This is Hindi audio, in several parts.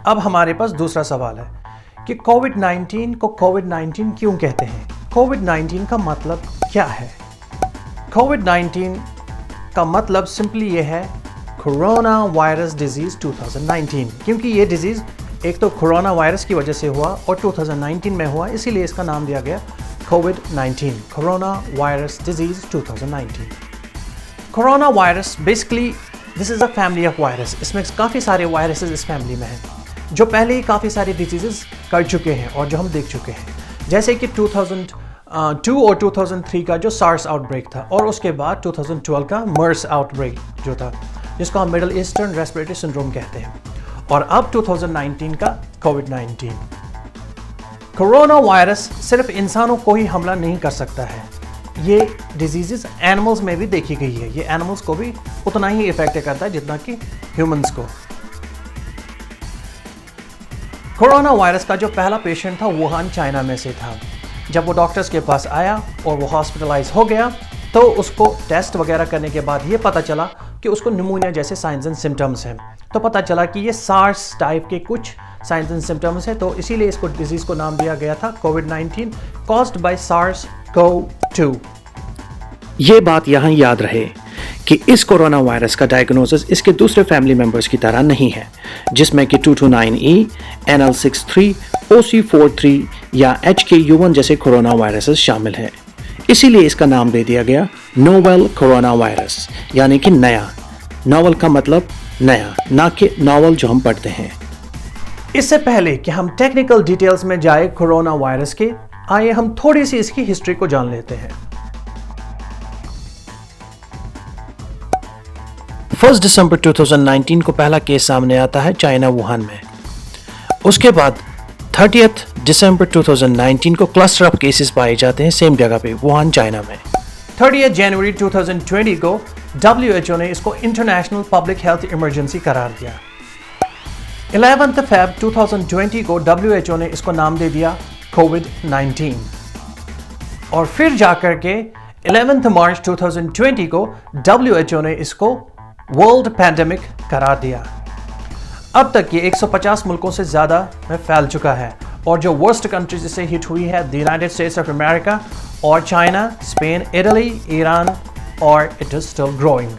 अब हमारे पास दूसरा सवाल है कि कोविड-19 को कोविड-19 क्यों कहते हैं? कोविड-19 का मतलब क्या है? कोविड-19 का मतलब सिंपली ये है कोरोना वायरस डिजीज़ 2019, क्योंकि ये डिजीज़ एक तो कोरोना वायरस की वजह से हुआ और 2019 में हुआ, इसीलिए इसका नाम दिया गया COVID, corona virus disease 2019। Corona virus basically this is a family of virus. इसमें काफ़ी सारे वायरसेस इस फैमिली में हैं जो पहले ही काफ़ी सारी डिजीज़ कर चुके हैं और जो हम देख चुके हैं, जैसे कि 2002 और 2003 का जो सार्स आउटब्रेक था और उसके बाद 2012 का मर्स आउटब्रेक जो था, जिसको हम मिडल ईस्टर्न रेस्पिरेटरी सिंड्रोम कहते हैं, और अब 2019 का कोविड-19। कोरोना वायरस सिर्फ इंसानों को ही हमला नहीं कर सकता है, ये डिजीज़ एनिमल्स में भी देखी गई है। ये एनिमल्स को भी उतना ही इफेक्ट करता है जितना कि ह्यूमंस को। कोरोना वायरस का जो पहला पेशेंट था वुहान चाइना में से था। जब वो डॉक्टर्स के पास आया और वो हॉस्पिटलाइज हो गया तो उसको टेस्ट वगैरह करने के बाद ये पता चला कि उसको निमोनिया जैसे साइंस एंड सिम्टम्स हैं। तो पता चला कि ये सार्स टाइप के कुछ साइंस एंड सिम्टम्स हैं, तो इसीलिए इसको डिजीज़ को नाम दिया गया था कोविड-19 कॉज्ड बाय SARS-CoV-2। ये बात यहाँ याद रहे कि इस कोरोना वायरस का डायग्नोसिस इसके दूसरे फैमिली मेंबर्स की तरह नहीं है, जिसमें कि 229E, NL63, OC43 या HKU1 जैसे कोरोना वायरसेस शामिल हैं। इसीलिए इसका नाम दे दिया गया नोवेल कोरोना वायरस, यानी कि नया। नोवेल का मतलब नया, ना कि नॉवल जो हम पढ़ते हैं। इससे पहले कि हम टेक्निकल डिटेल्स में जाए कोरोना वायरस के, आइए हम थोड़ी सी इसकी हिस्ट्री को जान लेते हैं। 1 दिसंबर 2019 को पहला केस सामने आता है चाइना वुहान में। उसके बाद 30 दिसंबर 2019 को क्लस्टर ऑफ केसेस पाए जाते हैं सेम जगह पे, वुहान चाइना में। 30 जनवरी 2020 को WHO ने इसको इंटरनेशनल पब्लिक हेल्थ इमरजेंसी करार दिया। 11 फेब 2020 को WHO ने इसको नाम दे दिया कोविड-19, और फिर जाकर के 11 मार्च 2020 को WHO ने इसको वर्ल्ड पैंडेमिक करार दिया। अब तक ये 150 मुल्कों से ज़्यादा में फैल चुका है, और जो वर्स्ट कंट्रीज इससे हिट हुई है the United states of America और चाइना, स्पेन, इटली, ईरान, और इट इज स्टिल ग्रोइंग।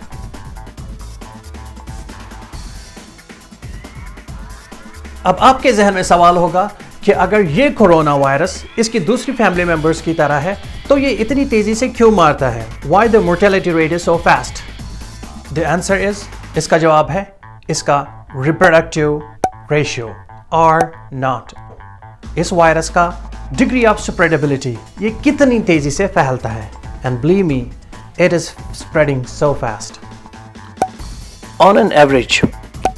अब आपके जहन में सवाल होगा कि अगर ये कोरोना वायरस इसकी दूसरी फैमिली मेंबर्स की तरह है तो ये इतनी तेजी से क्यों मारता है? Why the mortality rate is so fast? The answer is, इसका जवाब है इसका reproductive ratio R0। इस वायरस का डिग्री ऑफ स्प्रेडेबिलिटी, ये कितनी तेजी से फैलता है, and believe me, it is spreading so fast। On an average,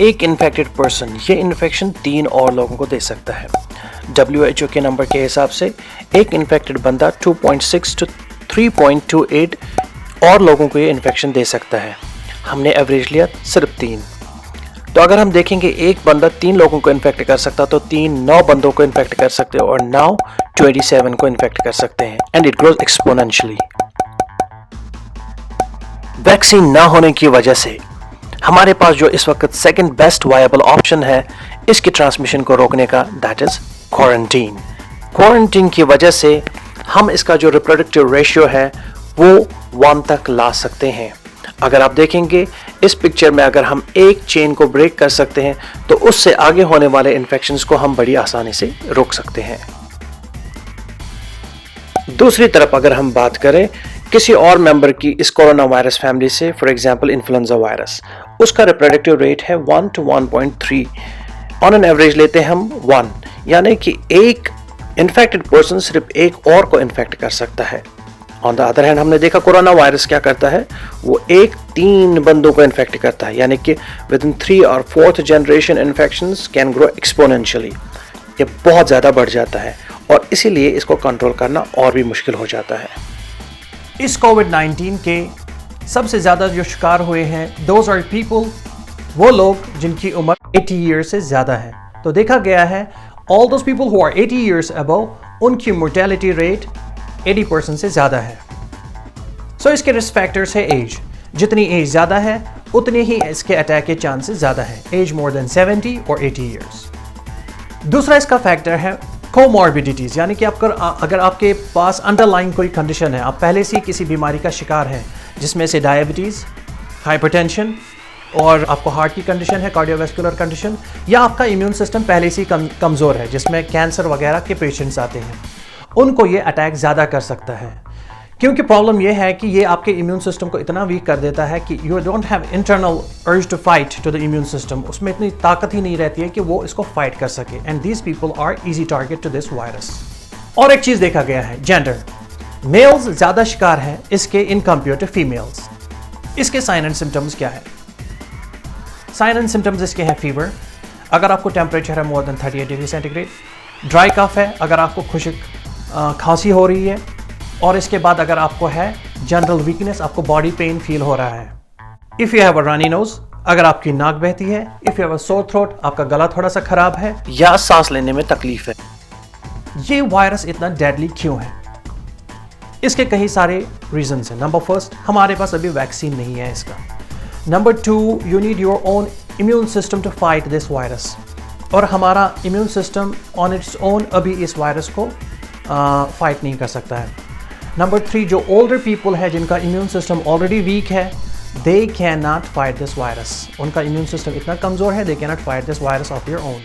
एक इन्फेक्टेड पर्सन ये इन्फेक्शन 3 और लोगों को दे सकता है। WHO के नंबर के हिसाब से एक इन्फेक्टेड बंदा 2.6 to 3.28 और लोगों को ये इन्फेक्शन दे सकता है। हमने एवरेज लिया सिर्फ 3। तो अगर हम देखेंगे एक बंदा 3 लोगों को इन्फेक्ट कर सकता तो 3 9 बंदों को इन्फेक्ट कर सकते हैं, और 9 27 को इन्फेक्ट कर सकते हैं, and it grows exponentially. Vaccine ना होने की वजह से हमारे पास जो इस वक्त सेकंड बेस्ट वायबल ऑप्शन है इसकी ट्रांसमिशन को रोकने का, दैट इज क्वारंटीन। क्वारंटीन की वजह से हम इसका जो रिप्रोडक्टिव रेशियो है वो 1 तक ला सकते हैं। अगर आप देखेंगे इस पिक्चर में, अगर हम एक चेन को ब्रेक कर सकते हैं तो उससे आगे होने वाले इन्फेक्शंस को हम बड़ी आसानी से रोक सकते हैं। दूसरी तरफ अगर हम बात करें किसी और मेंबर की इस कोरोना वायरस फैमिली से, फॉर एग्जांपल इन्फ्लुएंजा वायरस, उसका रिप्रोडक्टिव रेट है 1 to 1.3, ऑन एन एवरेज लेते हैं हम 1, यानी कि एक इन्फेक्टेड पर्सन सिर्फ एक और को इन्फेक्ट कर सकता है। ऑन द अदर हैंड हमने देखा कोरोना वायरस क्या करता है, वो 3 बंदों को इन्फेक्ट करता है, यानी कि विद इन 3 और 4th generation infections can grow exponentially. ये बहुत ज़्यादा बढ़ जाता है और इसीलिए इसको कंट्रोल करना और भी मुश्किल हो जाता है। इस कोविड-19 के सबसे ज़्यादा जो शिकार हुए हैं दोज आर पीपल, वो लोग जिनकी उम्र 80 ईयर्स से ज़्यादा है। तो देखा गया है all those people who are 80 years above, उनकी मोर्टेलिटी रेट 80% से ज़्यादा है। सो इसके रिस्क फैक्टर्स है एज, जितनी एज ज़्यादा है उतने ही इसके अटैक के चांसेस ज़्यादा हैं, एज मोर देन 70 और 80 ईयर्स। दूसरा इसका फैक्टर है कोमॉर्बिडिटीज़, यानी कि अगर आपके पास अंडरलाइन कोई कंडीशन है, आप पहले से किसी बीमारी का शिकार हैं, जिसमें से डायबिटीज़, हाइपरटेंशन और आपको हार्ट की कंडीशन है, कार्डियोवैस्कुलर कंडीशन, या आपका इम्यून सिस्टम पहले से ही कमज़ोर है, जिसमें कैंसर वगैरह के पेशेंट्स आते हैं, उनको ये अटैक ज़्यादा कर सकता है। क्योंकि प्रॉब्लम ये है कि ये आपके इम्यून सिस्टम को इतना वीक कर देता है कि you don't have internal urge to fight to the immune system, उसमें इतनी ताकत ही नहीं रहती है कि वो इसको फाइट कर सके, and these people are easy target to this virus. और एक चीज़ देखा गया है, जेंडर, मेल्स ज़्यादा शिकार हैं इसके इन कंपेयर टू फीमेल्स। इसके साइन एंड सिम्टम्स क्या है? साइन एंड सिम्टम्स इसके हैं फीवर, अगर आपको टेम्परेचर है more than 38 degree centigrade, dry cough है अगर आपको खुश्क खांसी हो रही है, और इसके बाद अगर आपको है जनरल वीकनेस, आपको बॉडी पेन फील हो रहा है। If you have a runny nose, अगर आपकी नाक बहती है, if you have a sore throat, आपका गला थोड़ा सा खराब है, या सांस लेने में तकलीफ है। ये वायरस इतना डेडली क्यों है? इसके कई सारे रीजंस हैं। नंबर फर्स्ट, हमारे पास अभी वैक्सीन नहीं है इसका। Number two, you need your own immune system to fight this virus, और हमारा immune system on its own अभी इस वायरस को फाइट नहीं कर सकता है। नंबर थ्री, जो ओल्डर पीपल है जिनका इम्यून सिस्टम ऑलरेडी वीक है, they can not fight this virus, उनका इम्यून सिस्टम इतना कमज़ोर है, they can not fight this virus of your own.